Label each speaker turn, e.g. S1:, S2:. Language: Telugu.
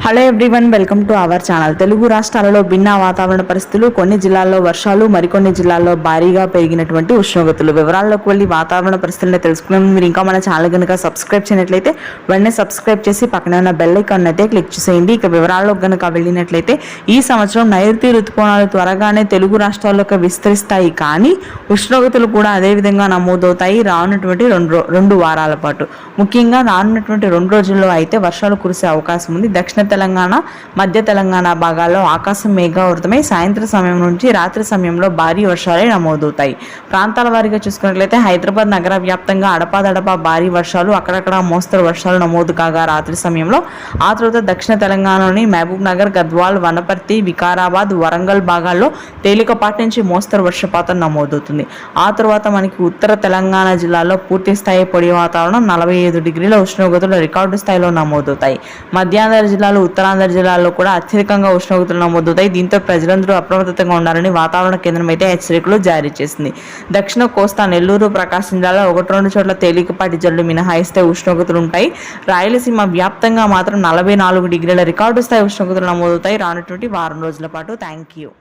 S1: Hello everyone, welcome to our channel. Telugu రాష్ట్రాలలో భిన్న వాతావరణ పరిస్థితులు, కొన్ని జిల్లాల్లో వర్షాలు, మరికొన్ని జిల్లాల్లో భారీగా పెరిగినటువంటి ఉష్ణోగ్రతలు. వివరాల్లోకి వెళ్ళి వాతావరణ పరిస్థితులను తెలుసుకునే మీరు ఇంకా మన ఛానల్ కనుక సబ్స్క్రైబ్ చేయనట్లయితే వెంటనే సబ్స్క్రైబ్ చేసి పక్కనే ఉన్న బెల్ ఐకాన్ అయితే క్లిక్ చేసేయండి. ఇక వివరాల్లోకి కనుక వెళ్ళినట్లయితే ఈ సంవత్సరం నైరుతి ఋతుపవనాలు త్వరగానే తెలుగు రాష్ట్రాల్లోకి విస్తరిస్తాయి, కానీ ఉష్ణోగ్రతలు కూడా అదే విధంగా నమోదవుతాయి రానున్నటువంటి రెండు వారాల పాటు. ముఖ్యంగా రానున్నటువంటి 2 రోజుల్లో అయితే వర్షాలు కురిసే అవకాశం ఉంది. దక్షిణ తెలంగాణ, మధ్య తెలంగాణ భాగాల్లో ఆకాశం మేఘావృతమై సాయంత్రం సమయం నుంచి రాత్రి సమయంలో భారీ వర్షాలే నమోదవుతాయి. ప్రాంతాల వారీగా చూసుకున్నట్లయితే హైదరాబాద్ నగర వ్యాప్తంగా అడపాదడపా భారీ వర్షాలు, అక్కడక్కడ మోస్తరు వర్షాలు నమోదు కాగా రాత్రి సమయంలో, ఆ తర్వాత దక్షిణ తెలంగాణలోని మహబూబ్ నగర్, గద్వాల్, వనపర్తి, వికారాబాద్, వరంగల్ భాగాల్లో తేలికపాటి నుంచి మోస్తరు వర్షపాతం నమోదవుతుంది. ఆ తర్వాత మనకి ఉత్తర తెలంగాణ జిల్లాలో పూర్తి స్థాయి పొడి వాతావరణం, 45 డిగ్రీల ఉష్ణోగ్రతలు రికార్డు స్థాయిలో నమోదవుతాయి. మధ్యాంధ్ర జిల్లాలో, ఉత్తరాంధ్ర జిల్లాలో కూడా అత్యధికంగా ఉష్ణోగ్రతలు నమోదవుతాయి. దీంతో ప్రజలందరూ అప్రమత్తంగా ఉండాలని వాతావరణ కేంద్రం అయితే హెచ్చరికలు జారీ చేసింది. దక్షిణ కోస్తా, నెల్లూరు, ప్రకాశం జిల్లాలో 1-2 చోట్ల తేలికపాటి జల్లు మినహాయిస్తే ఉష్ణోగ్రతలు ఉంటాయి. రాయలసీమ వ్యాప్తంగా మాత్రం 44 డిగ్రీల రికార్డు స్థాయి ఉష్ణోగ్రతలు నమోదవుతాయి రానున్నటువంటి వారం రోజుల పాటు. Thank you.